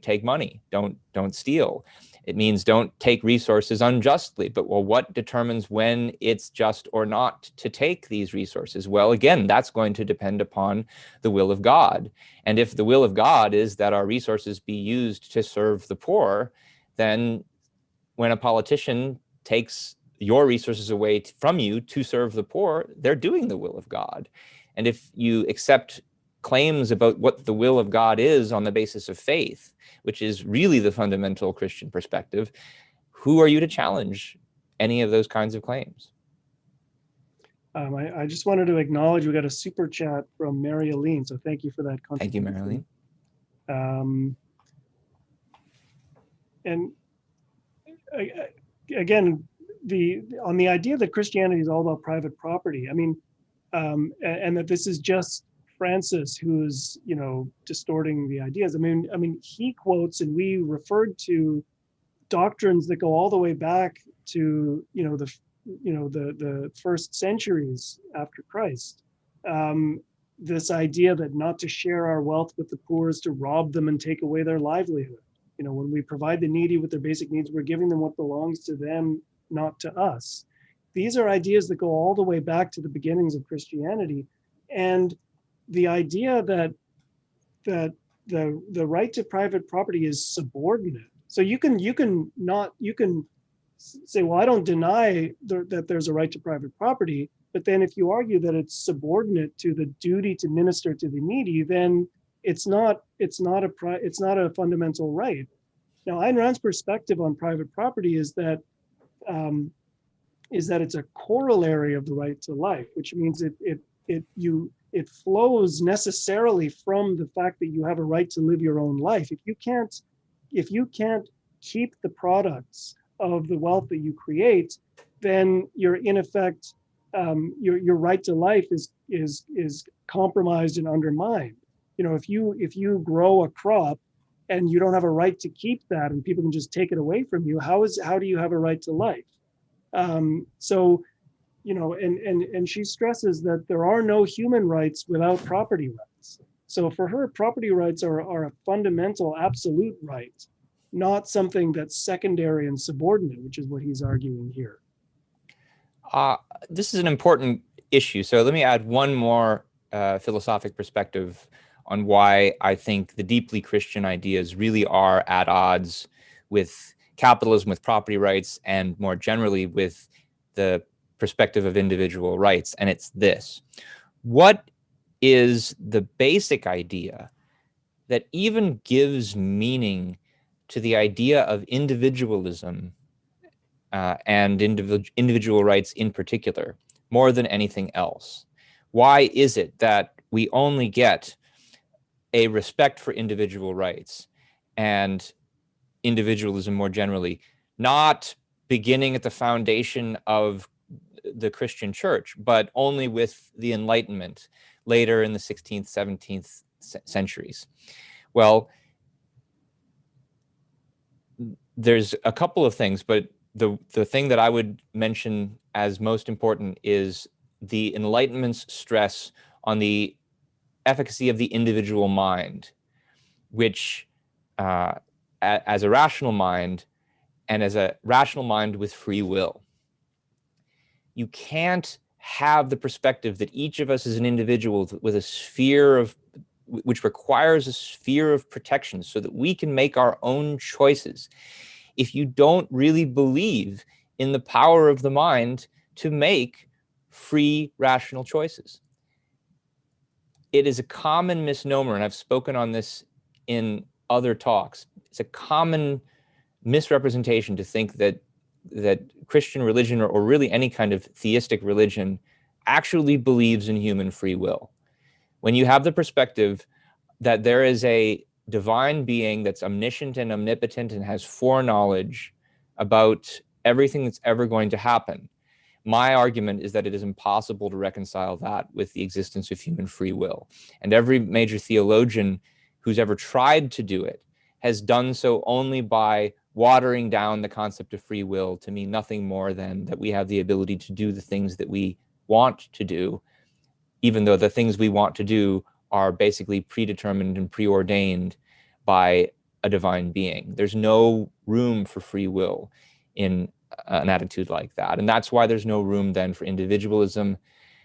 [SPEAKER 1] take money, don't steal. It means don't take resources unjustly. But well, what determines when it's just or not to take these resources? Well, again, that's going to depend upon the will of God. And if the will of God is that our resources be used to serve the poor, then when a politician takes your resources away from you to serve the poor, they're doing the will of God. And if you accept claims about what the will of God is on the basis of faith, which is really the fundamental Christian perspective, who are you to challenge any of those kinds of claims?
[SPEAKER 2] I just wanted to acknowledge we got a super chat from Mary Aline, so thank you for that contribution.
[SPEAKER 1] Thank you, Mary Aline.
[SPEAKER 2] And again, on the idea that Christianity is all about private property, I mean, and that this is just Francis who's, you know, distorting the ideas. I mean, he quotes, and we referred to doctrines that go all the way back to, the first centuries after Christ. This idea that not to share our wealth with the poor is to rob them and take away their livelihood. You know, when we provide the needy with their basic needs, we're giving them what belongs to them, not to us. These are ideas that go all the way back to the beginnings of Christianity. And the idea that the right to private property is subordinate. So you can say, well, I don't deny that there's a right to private property, but then if you argue that it's subordinate to the duty to minister to the needy, then it's not a fundamental right. Now, Ayn Rand's perspective on private property is that it's a corollary of the right to life, which means it flows necessarily from the fact that you have a right to live your own life. If you can't keep the products of the wealth that you create, then you're in effect your right to life is compromised and undermined. You know, if you grow a crop and you don't have a right to keep that, and people can just take it away from you, how do you have a right to life? So, you know, and she stresses that there are no human rights without property rights. So for her, property rights are a fundamental, absolute right, not something that's secondary and subordinate, which is what he's arguing here.
[SPEAKER 1] This is an important issue. So let me add one more philosophic perspective on why I think the deeply Christian ideas really are at odds with capitalism, with property rights, and more generally with the perspective of individual rights. And it's this: what is the basic idea that even gives meaning to the idea of individualism and individual rights in particular, more than anything else? Why is it that we only get a respect for individual rights and individualism more generally, not beginning at the foundation of the Christian church, but only with the Enlightenment later in the 16th, 17th centuries? Well, there's a couple of things, but the thing that I would mention as most important is the Enlightenment's stress on the efficacy of the individual mind, which as a rational mind, and as a rational mind with free will, you can't have the perspective that each of us is an individual with a sphere of, which requires a sphere of protection so that we can make our own choices, if you don't really believe in the power of the mind to make free, rational choices. It is a common misnomer, and I've spoken on this in other talks. It's a common misrepresentation to think that Christian religion, or really any kind of theistic religion, actually believes in human free will. When you have the perspective that there is a divine being that's omniscient and omnipotent and has foreknowledge about everything that's ever going to happen, my argument is that it is impossible to reconcile that with the existence of human free will. And every major theologian who's ever tried to do it has done so only by watering down the concept of free will to mean nothing more than that we have the ability to do the things that we want to do, even though the things we want to do are basically predetermined and preordained by a divine being. There's no room for free will in an attitude like that. And that's why there's no room then for individualism.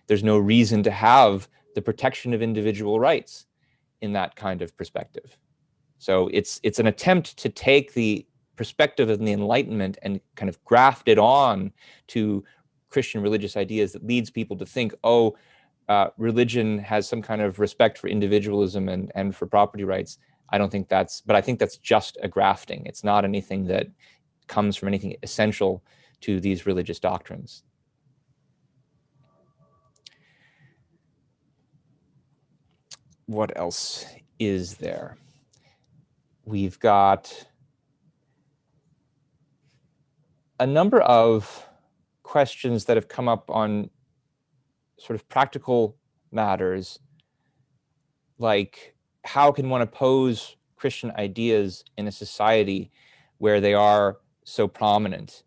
[SPEAKER 1] There's no reason to have the protection of individual rights in that kind of perspective. So it's an attempt to take the perspective of the Enlightenment and kind of graft it on to Christian religious ideas that leads people to think, oh, religion has some kind of respect for individualism and for property rights. I don't think that's, but I think that's just a grafting. It's not anything that comes from anything essential to these religious doctrines. What else is there? We've got a number of questions that have come up on sort of practical matters, like how can one oppose Christian ideas in a society where they are so prominent?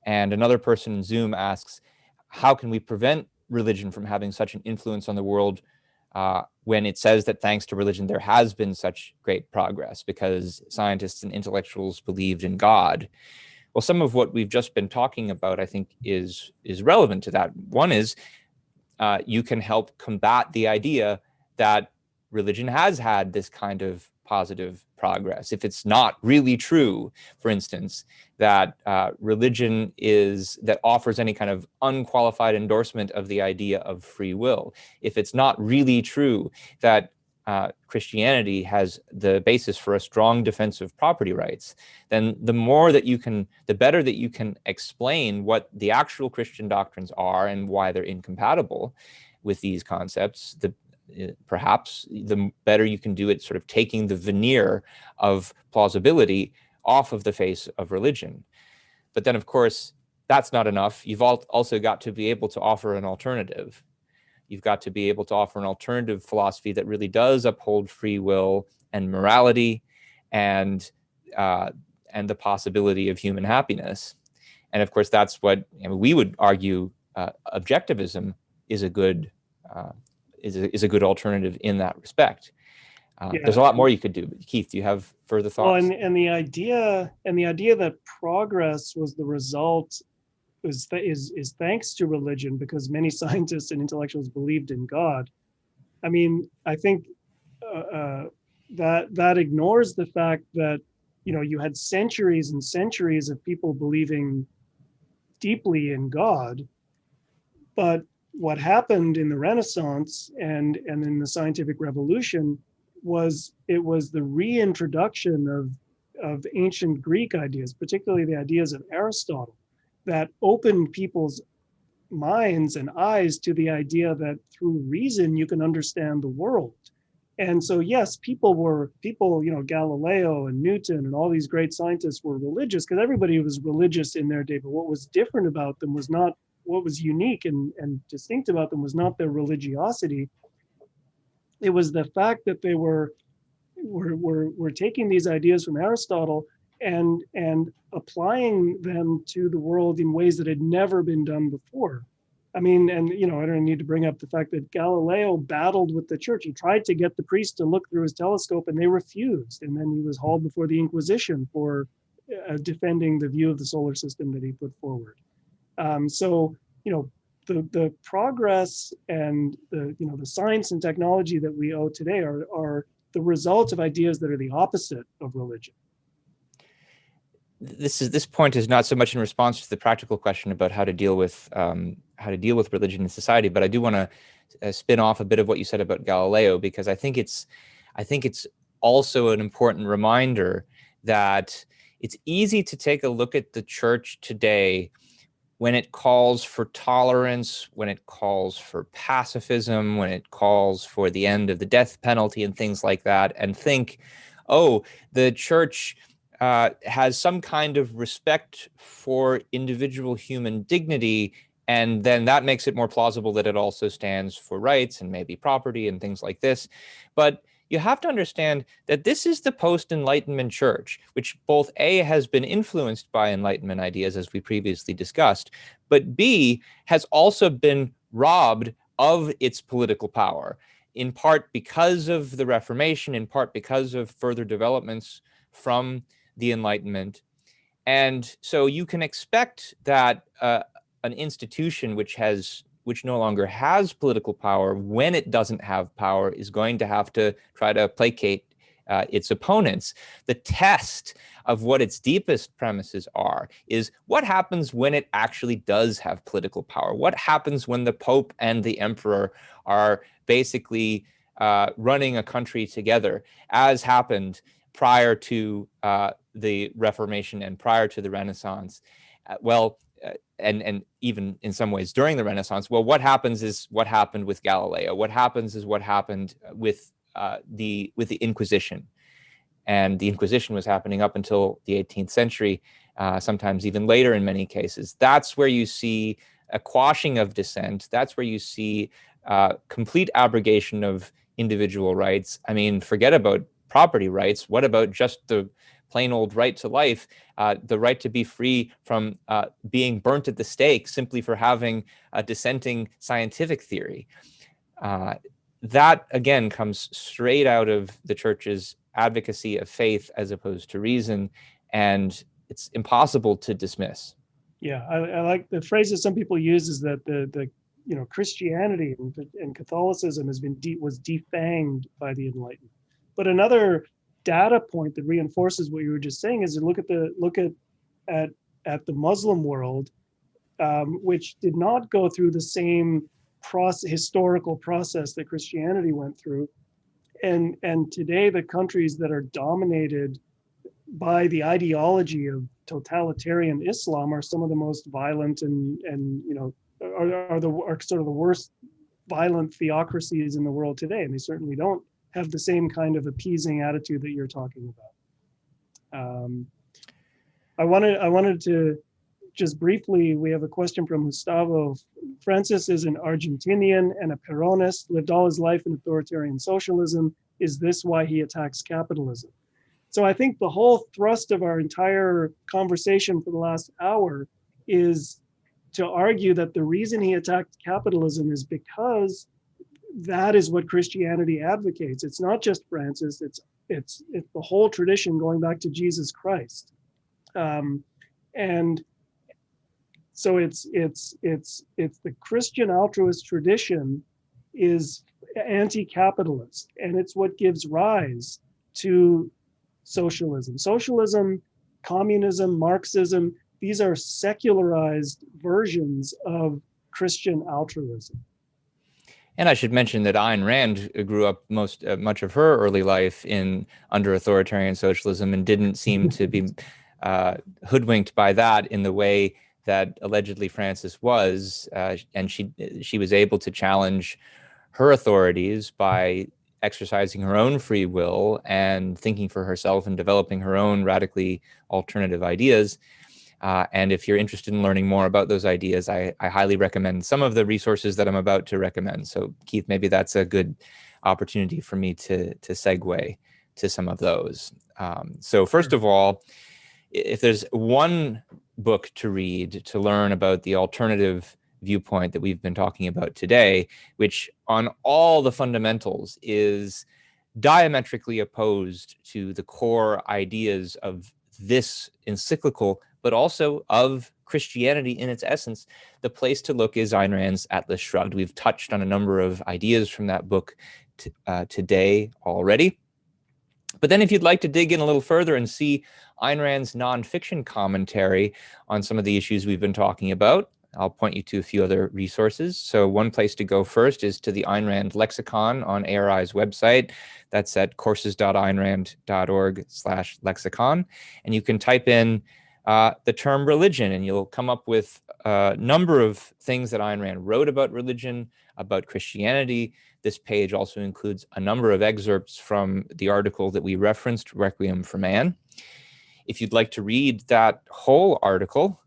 [SPEAKER 1] And another person in Zoom asks, how can we prevent religion from having such an influence on the world when it says that thanks to religion there has been such great progress because scientists and intellectuals believed in God? Well, some of what we've just been talking about, I think, is relevant to that. One is you can help combat the idea that religion has had this kind of positive progress. If it's not really true, for instance, that religion that offers any kind of unqualified endorsement of the idea of free will, if it's not really true that Christianity has the basis for a strong defense of property rights, then the better that you can explain what the actual Christian doctrines are and why they're incompatible with these concepts, perhaps the better you can do it sort of taking the veneer of plausibility off of the face of religion. But then, of course, that's not enough. You've also got to be able to offer an alternative. You've got to be able to offer an alternative philosophy that really does uphold free will and morality and the possibility of human happiness. And of course, that's what we would argue objectivism is a good alternative in that respect.
[SPEAKER 2] Yeah.
[SPEAKER 1] There's a lot more you could do. But Keith, do you have further thoughts?
[SPEAKER 2] Well, and the idea that progress was the result is thanks to religion because many scientists and intellectuals believed in God. I mean, I think that ignores the fact that you had centuries and centuries of people believing deeply in God, but what happened in the Renaissance and in the scientific revolution was the reintroduction of ancient Greek ideas, particularly the ideas of Aristotle, that opened people's minds and eyes to the idea that through reason you can understand the world. And so yes, people, Galileo and Newton and all these great scientists were religious because everybody was religious in their day, but what was different about them was not, what was unique and distinct about them was not their religiosity. It was the fact that they were taking these ideas from Aristotle and applying them to the world in ways that had never been done before. I mean, and I don't need to bring up the fact that Galileo battled with the church. He tried to get the priests to look through his telescope and they refused. And then he was hauled before the Inquisition for defending the view of the solar system that he put forward. So, the progress and the science and technology that we owe today are the result of ideas that are the opposite of religion.
[SPEAKER 1] This point is not so much in response to the practical question about how to deal with religion in society, but I do want to spin off a bit of what you said about Galileo, because I think it's also an important reminder that it's easy to take a look at the church today when it calls for tolerance, when it calls for pacifism, when it calls for the end of the death penalty and things like that, and think, oh, the church has some kind of respect for individual human dignity, and then that makes it more plausible that it also stands for rights and maybe property and things like this. But you have to understand that this is the post-Enlightenment church, which both A, has been influenced by Enlightenment ideas, as we previously discussed, but B, has also been robbed of its political power, in part because of the Reformation, in part because of further developments from the Enlightenment. And so you can expect that an institution which no longer has political power, when it doesn't have power, is going to have to try to placate its opponents. The test of what its deepest premises are is what happens when it actually does have political power. What happens when the Pope and the Emperor are basically running a country together, as happened prior to the Reformation and prior to the Renaissance. And even in some ways during the Renaissance. Well, what happens is what happened with Galileo. What happens is what happened with the Inquisition. And the Inquisition was happening up until the 18th century, sometimes even later in many cases. That's where you see a quashing of dissent. That's where you see complete abrogation of individual rights. I mean, forget about property rights. What about just the plain old right to life, the right to be free from being burnt at the stake simply for having a dissenting scientific theory? That, again, comes straight out of the church's advocacy of faith as opposed to reason, and it's impossible to dismiss.
[SPEAKER 2] Yeah, I like the phrase that some people use is that the Christianity and Catholicism was defanged by the Enlightenment. But another data point that reinforces what you were just saying is to look at the Muslim world, which did not go through the same historical process that Christianity went through, and today the countries that are dominated by the ideology of totalitarian Islam are some of the most violent and are sort of the worst violent theocracies in the world today, and they certainly don't have the same kind of appeasing attitude that you're talking about. I wanted to just briefly, we have a question from Gustavo. Francis is an Argentinian and a Peronist, lived all his life in authoritarian socialism. Is this why he attacks capitalism? So I think the whole thrust of our entire conversation for the last hour is to argue that the reason he attacked capitalism is because that is what Christianity advocates. It's not just Francis, it's the whole tradition going back to Jesus Christ. And so it's the Christian altruist tradition is anti-capitalist, and it's what gives rise to socialism. Socialism, communism, Marxism, these are secularized versions of Christian altruism.
[SPEAKER 1] And I should mention that Ayn Rand grew up much of her early life under authoritarian socialism and didn't seem to be hoodwinked by that in the way that allegedly Francis was. And she was able to challenge her authorities by exercising her own free will and thinking for herself and developing her own radically alternative ideas. And if you're interested in learning more about those ideas, I highly recommend some of the resources that I'm about to recommend. So Keith, maybe that's a good opportunity for me to segue to some of those. So first of all, if there's one book to read to learn about the alternative viewpoint that we've been talking about today, which on all the fundamentals is diametrically opposed to the core ideas of this encyclical, but also of Christianity in its essence, the place to look is Ayn Rand's Atlas Shrugged. We've touched on a number of ideas from that book today already. But then if you'd like to dig in a little further and see Ayn Rand's nonfiction commentary on some of the issues we've been talking about, I'll point you to a few other resources. So one place to go first is to the Ayn Rand lexicon on ARI's website. That's at courses.aynrand.org/lexicon. And you can type in the term religion, and you'll come up with a number of things that Ayn Rand wrote about religion, about Christianity. This page also includes a number of excerpts from the article that we referenced, Requiem for Man. If you'd like to read that whole article,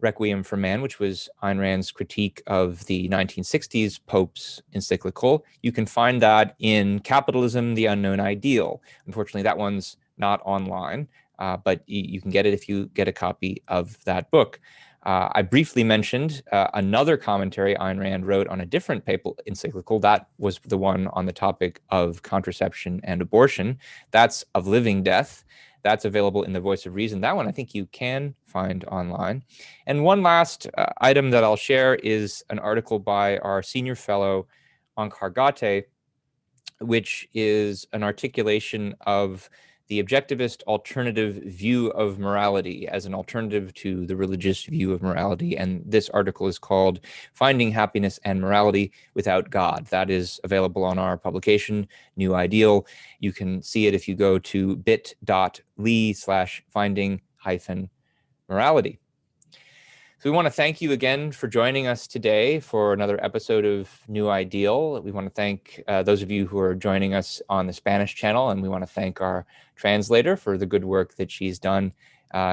[SPEAKER 1] Requiem for Man, which was Ayn Rand's critique of the 1960s Pope's encyclical. You can find that in Capitalism, the Unknown Ideal. Unfortunately, that one's not online, but you can get it if you get a copy of that book. I briefly mentioned another commentary Ayn Rand wrote on a different papal encyclical. That was the one on the topic of contraception and abortion. That's Of Living Death. That's available in The Voice of Reason. That one I think you can find online. And one last item that I'll share is an article by our senior fellow, Onkar Ghate, which is an articulation of the objectivist alternative view of morality as an alternative to the religious view of morality. And this article is called Finding Happiness and Morality Without God. That is available on our publication, New Ideal. You can see it if you go to bit.ly/finding-morality. So we want to thank you again for joining us today for another episode of New Ideal. We want to thank those of you who are joining us on the Spanish channel, and we want to thank our translator for the good work that she's done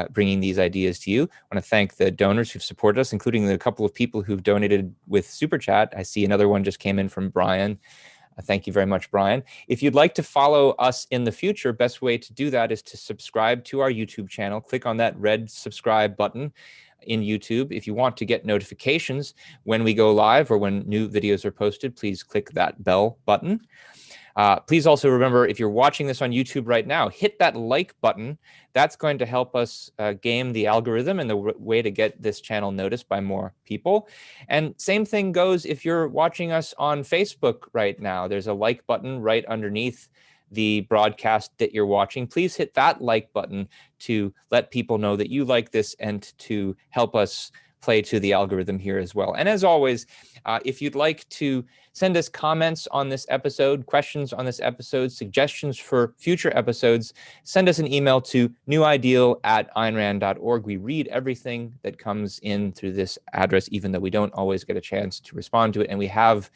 [SPEAKER 1] bringing these ideas to you. I want to thank the donors who've supported us, including the couple of people who've donated with Super Chat. I see another one just came in from Brian. Thank you very much, Brian. If you'd like to follow us in the future, best way to do that is to subscribe to our YouTube channel. Click on that red subscribe button in YouTube. If you want to get notifications when we go live or when new videos are posted, please click that bell button. Please also remember, if you're watching this on YouTube right now, hit that like button. That's going to help us game the algorithm and the way to get this channel noticed by more people. And same thing goes if you're watching us on Facebook right now. There's a like button right underneath the broadcast that you're watching. Please hit that like button to let people know that you like this and to help us play to the algorithm here as well. And as always, if you'd like to send us comments on this episode, questions on this episode, suggestions for future episodes, send us an email to newideal@aynrand.org. We read everything that comes in through this address, even though we don't always get a chance to respond to it. And we have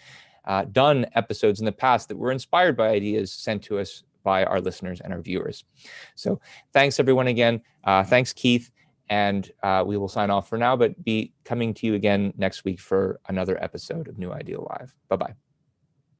[SPEAKER 1] done episodes in the past that were inspired by ideas sent to us by our listeners and our viewers. So thanks everyone again. Thanks, Keith. And we will sign off for now, but be coming to you again next week for another episode of New Ideal Live. Bye-bye.